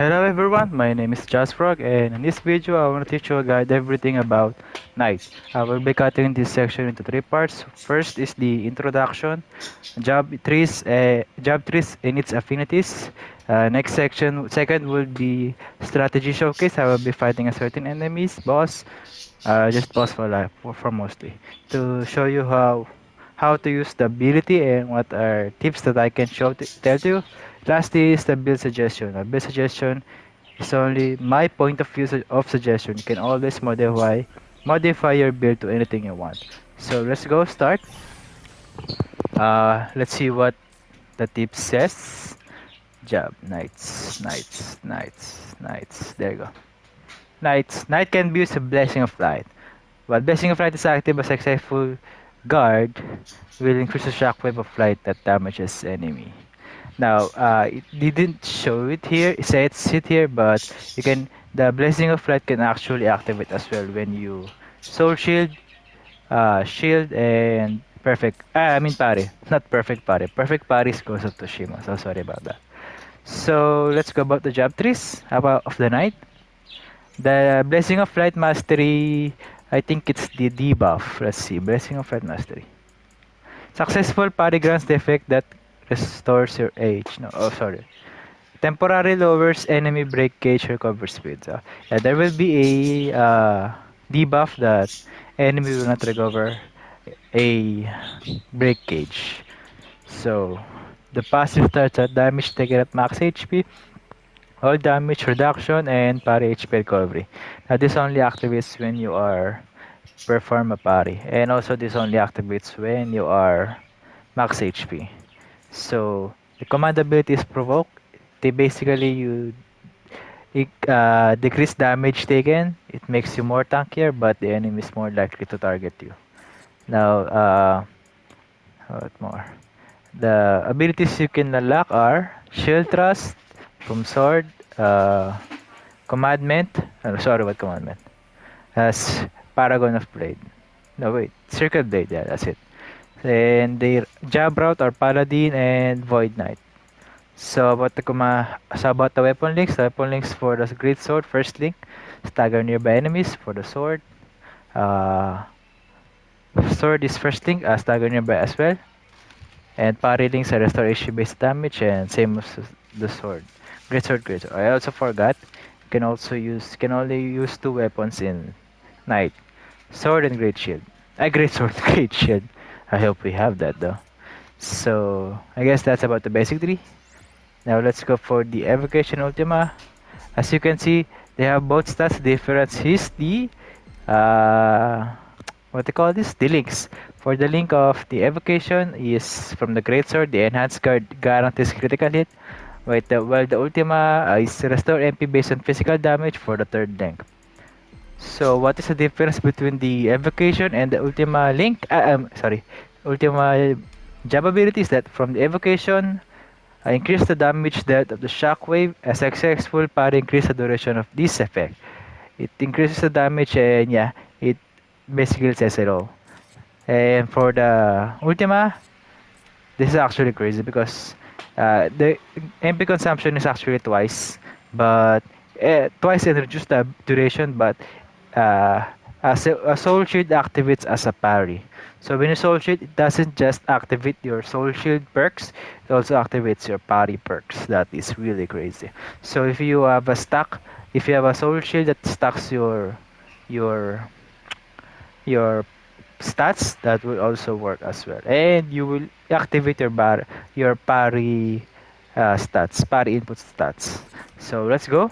Hello everyone, my name is Josh Frog, and in this video I want to teach you a guide everything about knights. I will be cutting this section into three parts. First is the introduction, job trees and its affinities. Next section, second will be strategy showcase. I will be fighting a certain enemies, boss. Just pause for life for mostly to show you how to use the ability and what are tips that I can tell you. Lastly is the build suggestion. A build suggestion is only my point of view of suggestion. You can always modify your build to anything you want. So let's go start. Let's see what the tip says. Job knights. There you go. Knight can be used a blessing of light. While blessing of light is active, a successful guard will increase the shockwave of light that damages enemy. Now, it didn't show it here, say it's it here, but you can, the Blessing of Light can actually activate as well when you Soul Shield, Shield, and Perfect, I mean Parry, not Perfect Parry. Perfect Parry is Ghost of Tsushima, so sorry about that. So, let's go about the job trees about of the night. The Blessing of Light Mastery, I think it's the debuff. Let's see, Blessing of Light Mastery. Successful parry grants the effect that restores your age. No, oh sorry. Temporarily lowers enemy break gauge recover speed. So, yeah, there will be a debuff that enemy will not recover a break gauge. So, the passive starts at damage taken at max HP, all damage reduction, and parry HP recovery. Now, this only activates when you are perform a parry, and also this only activates when you are max HP. So, the command ability is provoke. They basically decrease damage taken. It makes you more tankier, but the enemy is more likely to target you. Now, what more? The abilities you can unlock are Shield Thrust from Sword, Commandment. Sorry, what commandment? As Paragon of Blade. No, wait, Circle Blade. Yeah, that's it. And the Jab Route are Paladin and Void Knight. So about the weapon links for the Greatsword, first link, stagger nearby enemies for the sword. Uh, Sword is first link, stagger nearby as well. And parry links are restore HP based damage and same as the sword. Greatsword. I also forgot. Can only use two weapons in Knight. Sword and Great Shield. Great Sword, Great Shield. I hope we have that though. So I guess that's about the basic three. Now let's go for the Evocation Ultima. As you can see, they have both stats. Difference is the what they call this? The links. For the link of the Evocation is from the Greatsword. The enhanced guard guarantees critical hit. While the Ultima is restore MP based on physical damage for the third link. So what is the difference between the Evocation and the Ultima link? Ultima job ability is that from the Evocation, increase the damage depth of the shockwave. A successful parry increase the duration of this effect. It increases the damage and yeah, it basically says it all. And for the Ultima, this is actually crazy because the MP consumption is actually twice, but twice and reduce the duration, but uh, a soul shield activates as a parry. So when you soul shield, it doesn't just activate your soul shield perks, it also activates your parry perks. That is really crazy. So if you have a soul shield that stacks your your stats, that will also work as well, and you will activate your parry parry input stats. So let's go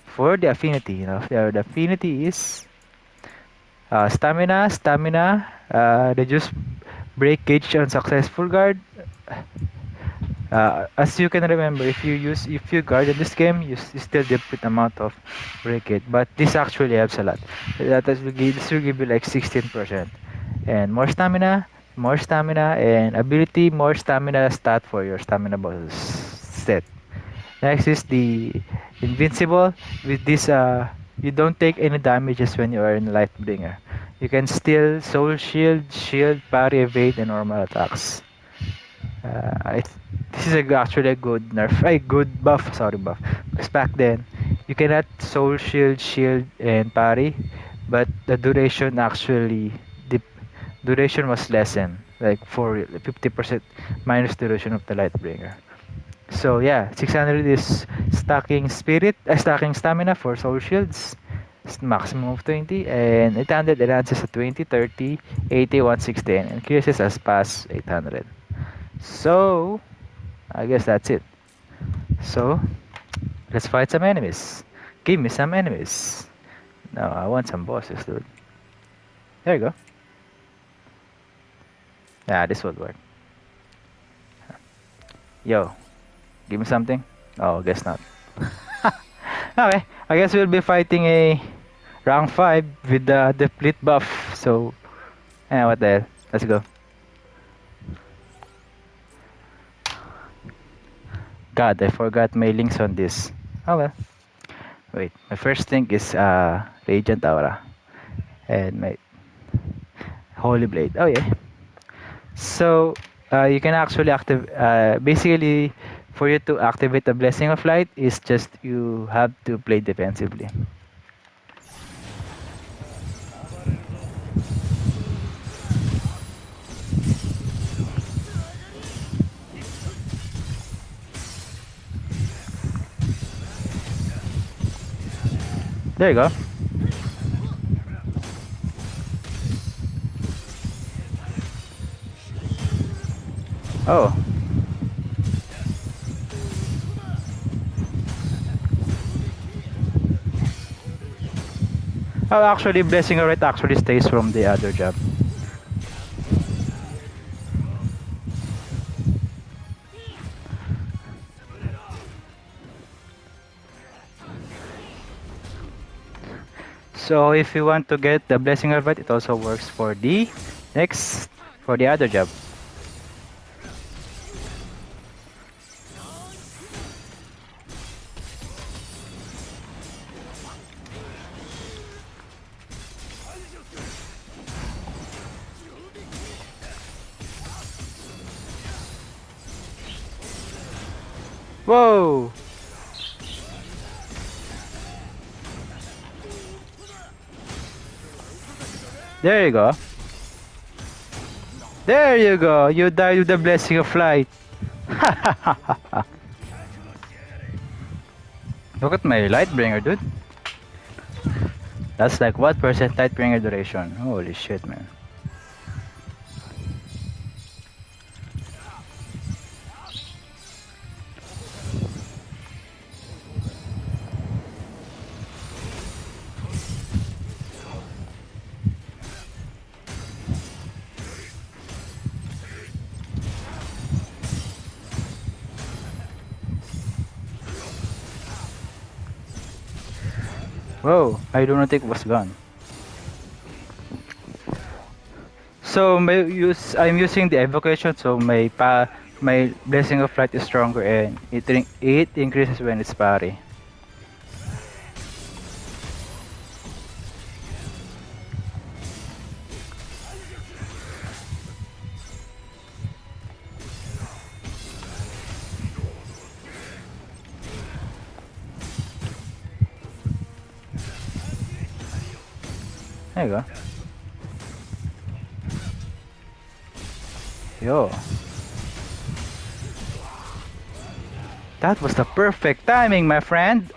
for the affinity. The affinity is stamina, reduce break gauge on successful guard. As you can remember, if you guard in this game, you still deplete amount of break gauge, but this actually helps a lot. This will give you like 16%, and more stamina, and ability more stamina stat for your stamina bonus set. Next is the invincible. With this, you don't take any damages when you are in Lightbringer. You can still soul shield, parry, evade, and normal attacks. This is actually a good nerf, a good buff, sorry buff. Because back then, you cannot soul shield, shield, and parry, but the duration actually, the duration was lessened, like for 50% minus duration of the Lightbringer. So yeah, 600 is stacking spirit, stacking stamina for soul shields, maximum of 20, and 800 enhances at 20, 30, 80, 160, and increases as past 800. So I guess that's it. So let's fight some enemies. Give me some enemies. No, I want some bosses, dude. There you go. Yeah, this would work. Yo, give me something. Oh, guess not. Okay, I guess we'll be fighting a rank 5 with the deplete buff. So, what the hell? Let's go. God, I forgot my links on this. Oh well. Wait, my first thing is Radiant Aura and my Holy Blade. Oh yeah. So you can actually active. Basically, for you to activate the Blessing of Light is just you have to play defensively. There you go. Oh. Oh, actually, Blessing of Light actually stays from the other job. So if you want to get the Blessing of Light, it also works for the next, for the other job. Whoa! There you go. There you go. You died with the Blessing of Light. Look at my Lightbringer, dude. That's like what percent Lightbringer duration? Holy shit, man. Whoa, I do not think it was gone. So I'm using the evocation, so my Blessing of Light is stronger and it increases when it's parry. There you go. Yo. That was the perfect timing, my friend.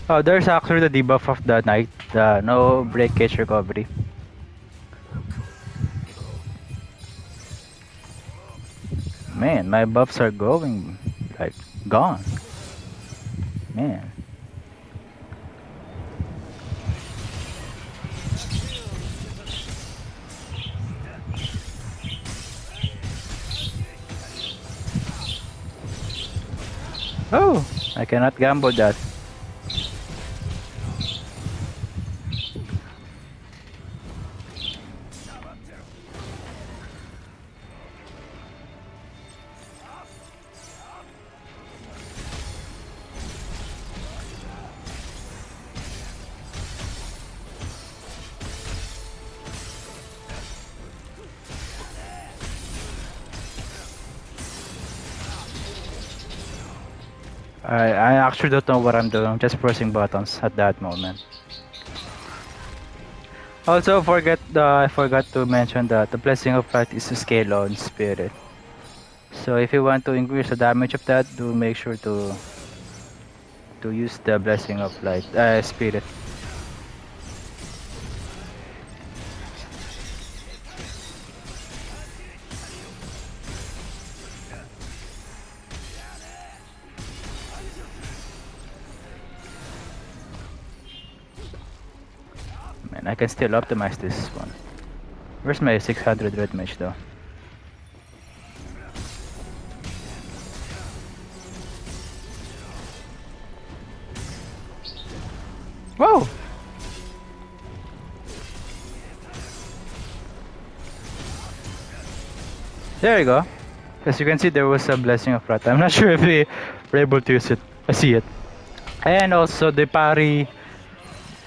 Oh, there's actually the debuff of the night, the no breakage recovery. Man, my buffs are going like gone. Man. Oh, I cannot gamble that. I actually don't know what I'm doing. I'm just pressing buttons at that moment. Also, I forgot to mention that the blessing of light is a scale on spirit. So if you want to increase the damage of that, do make sure to use the blessing of light spirit. Man, I can still optimize this one. Where's my 600 red mage though? Whoa! There you go. As you can see, there was a blessing of wrath. I'm not sure if we were able to use it. I see it. And also the parry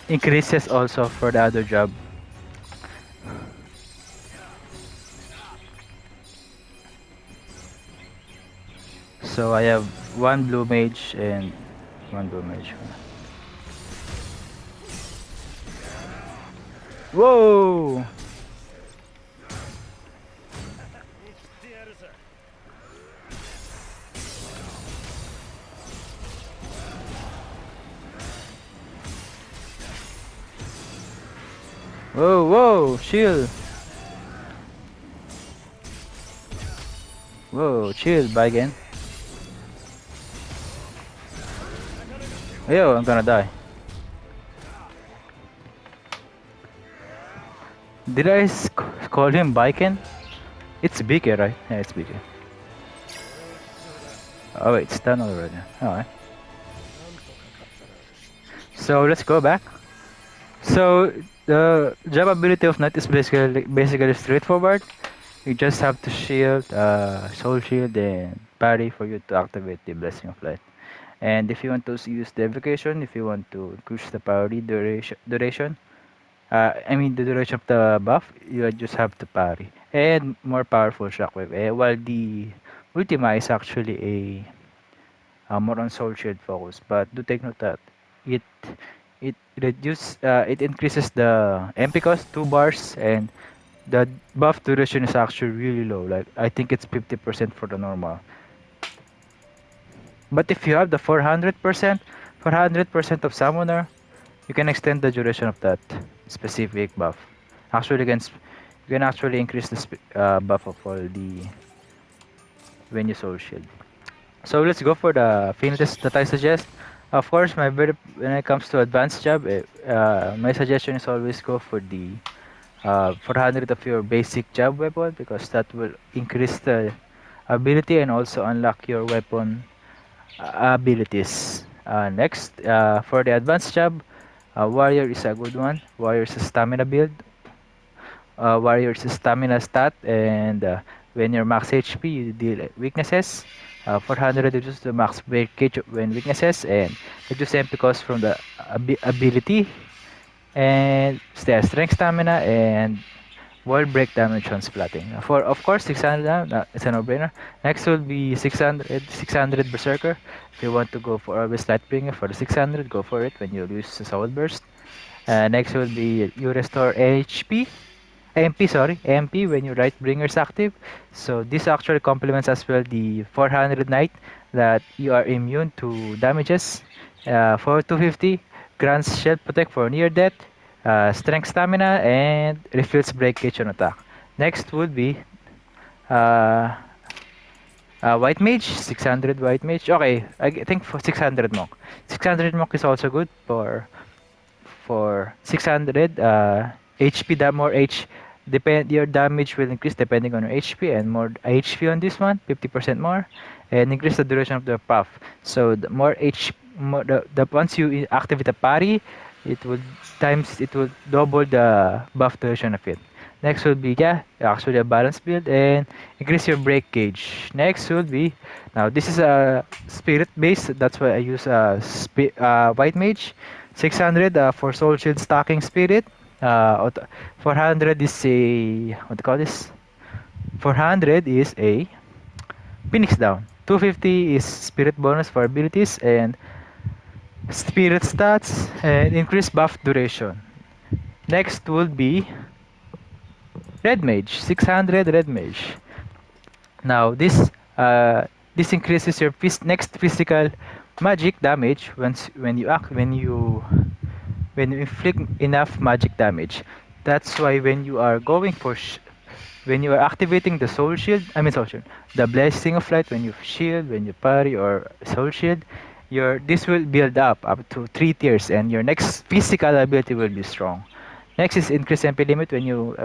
increases also for the other job. So I have one blue mage and one blue mage. Whoa! Whoa, whoa, chill. Whoa, chill, bye again. Yo, I'm gonna die. Did I call him Biken? It's BK, right? Yeah, it's BK. Oh wait, it's done already. Alright. So let's go back. So the job ability of Knight is basically straightforward. You just have to shield, soul shield, and parry for you to activate the blessing of light. And if you want to use the evocation, if you want to increase the parry duration, I mean the duration of the buff, you just have to parry. And more powerful shockwave. While the Ultima is actually a more on soul shield focus, but do take note that it it increases the MP cost 2 bars, and the buff duration is actually really low. Like I think it's 50% for the normal. But if you have the 400% of summoner, you can extend the duration of that specific buff. Actually, you can actually increase the buff of all the when you soul shield. So let's go for the finishes that I suggest. Of course, when it comes to advanced job, my suggestion is always go for the 400 of your basic job weapon, because that will increase the ability and also unlock your weapon abilities. Next, for the advanced job, warrior is a good one. Warrior is a stamina build. Warrior is a stamina stat, and when you're max HP, you deal weaknesses. 400 reduces the max breakage when weaknesses, and reduce MP cost from the ability, and strength, stamina, and wall break damage on splatting. For of course 600, it's a no-brainer. Next will be 600 berserker. If you want to go for always lightbringer for the 600, go for it when you use the soul burst. Next will be you restore HP. MP, sorry, MP when your right bringer is active. So this actually complements as well the 400 knight, that you are immune to damages. For 250, grants shield protect for near death, strength, stamina, and refills breakage on attack. Next would be uh, white mage, 600 white mage. Okay, I think for 600 monk. 600 monk is also good for 600 HP. That more your damage will increase depending on your HP, and more HP on this one, 50% more, and increase the duration of the buff. So the more more the once you activate the parry, it will double the buff duration of it. Next will be, yeah, actually a balance build, and increase your break gauge. Next will be, now this is a spirit base, that's why I use white mage. 600 for soul shield stacking spirit. 400 is a, what do you call this? 400 is a phoenix down. 250 is spirit bonus for abilities and spirit stats and increased buff duration. Next will be red mage, 600 red mage. Now this increases your next physical magic damage when you inflict enough magic damage. That's why when you are going for when you are activating the soul shield, the blessing of light, when you shield, when you parry or soul shield, your this will build up to 3 tiers, and your next physical ability will be strong. Next is increase MP limit when you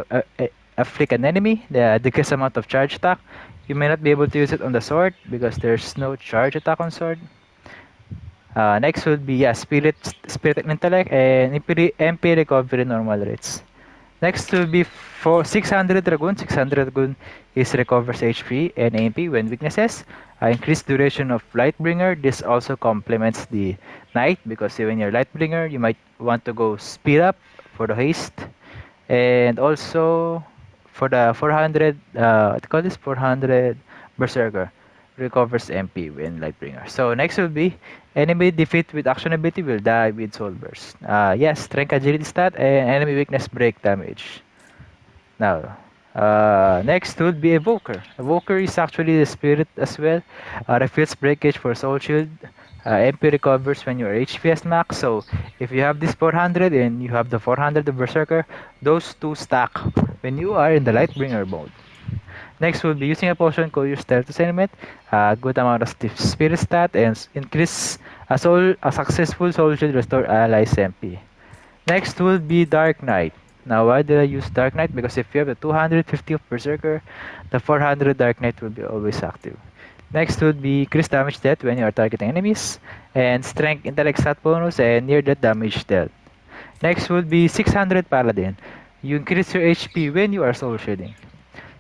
afflict an enemy, the decreased amount of charge attack. You may not be able to use it on the sword because there's no charge attack on sword. Next would be spirit and intellect, and MP recovery normal rates. Next will be for 600 Dragoon. 600 Dragoon is recovers HP and AP when weaknesses. Increased duration of Lightbringer. This also complements the Knight because when you're Lightbringer, you might want to go speed up for the haste. And also for the 400, what do you call this? 400 Berserker recovers MP when Lightbringer. So next will be enemy defeat with action ability will die with Soul Burst. Yes, strength agility stat and enemy weakness break damage. Now, next would be Evoker. Evoker is actually the spirit as well. Refills breakage for Soul Shield. MP recovers when your HP is max. So if you have this 400 and you have the 400 of Berserker, those two stack when you are in the Lightbringer mode. Next will be using a potion called your stealth assignment, a good amount of spirit stat, and increase a successful soul shield restore allies MP. Next will be Dark Knight. Now why did I use Dark Knight? Because if you have the 250 of Berserker, the 400 Dark Knight will be always active. Next would be increase damage dealt when you are targeting enemies, and strength intellect stat bonus and near death damage dealt. Next would be 600 Paladin. You increase your HP when you are soul shielding.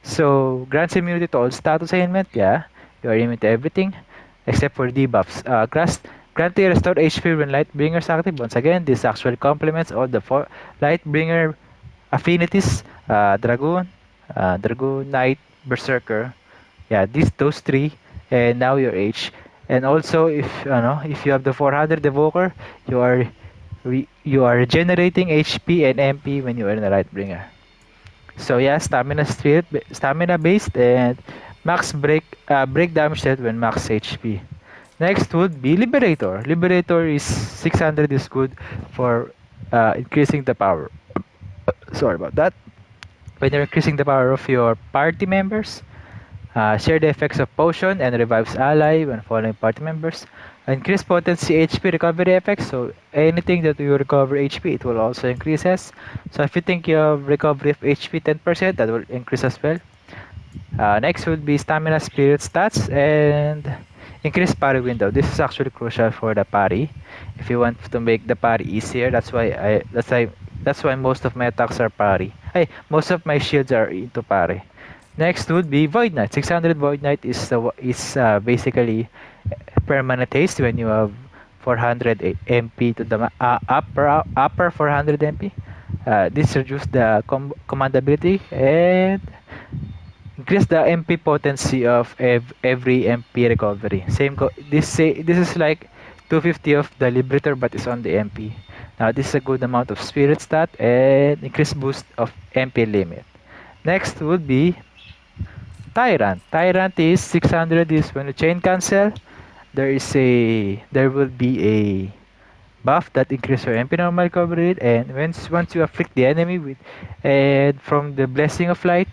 So, grants immunity to all status ailment, yeah. You are immune to everything except for debuffs. Grant a restored HP when Lightbringer is active. Once again, this actually complements all the four Lightbringer affinities, Dragoon, Knight, Berserker. Yeah, those three, and now your H. And also, if you have the 400 Evoker, you are generating HP and MP when you are in the Lightbringer. So yeah, stamina based, and max break damage set when max HP. Next would be Liberator. Liberator is 600 is good for increasing the power. Sorry about that. When you're increasing the power of your party members, share the effects of potion and revives ally when following party members. Increase potency HP recovery effects. So anything that you recover HP, it will also increases. So if you think you have recovery of HP 10%, that will increase as well. Next would be stamina spirit stats and increase parry window. This is actually crucial for the parry. If you want to make the parry easier, that's why most of my attacks are parry. Most of my shields are into parry. Next would be Void Knight. 600 Void Knight is basically permanent haste when you have 400 MP to the upper 400 MP. This reduces the command ability and increase the MP potency of every MP recovery. This is like 250 of the Liberator, but it's on the MP. Now this is a good amount of spirit stat and increased boost of MP limit. Next would be Tyrant. Tyrant is 600 is when you chain cancel, there will be a buff that increases your MP normal recovery rate, and once you afflict the enemy with and from the blessing of light,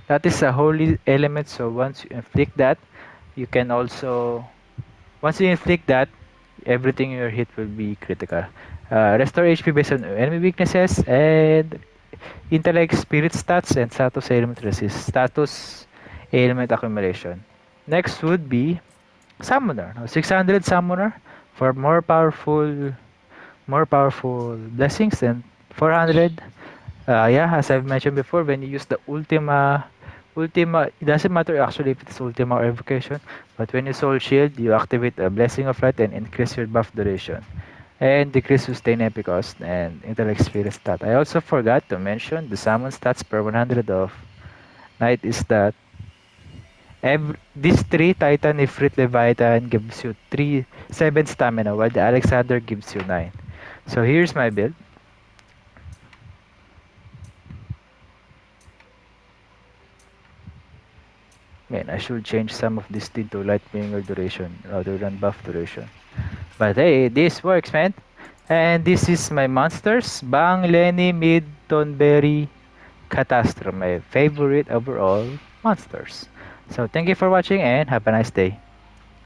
that is a holy element. So once you inflict that, you can also once you inflict that, everything in your hit will be critical. Restore HP based on enemy weaknesses and intellect, spirit stats, and status ailment accumulation. Next would be Summoner. Now, 600 Summoner for more powerful blessings than 400. Yeah, as I've mentioned before, when you use the Ultima, it doesn't matter actually if it's Ultima or Evocation, but when you Soul Shield, you activate a Blessing of Light and increase your buff duration, and decrease sustain MP cost and intellect spirit stat. I also forgot to mention the summon stats per 100 of Knight is that These 3 Titan, Ifrit, Leviathan gives you 7 stamina, while the Alexander gives you 9. So here's my build. Man, I should change some of this to Lightbringer duration rather than buff duration. But hey, this works, man. And this is my monsters. Bang, Lenny, Mid, Tonberry, Catastro, my favorite overall monsters. So thank you for watching and have a nice day.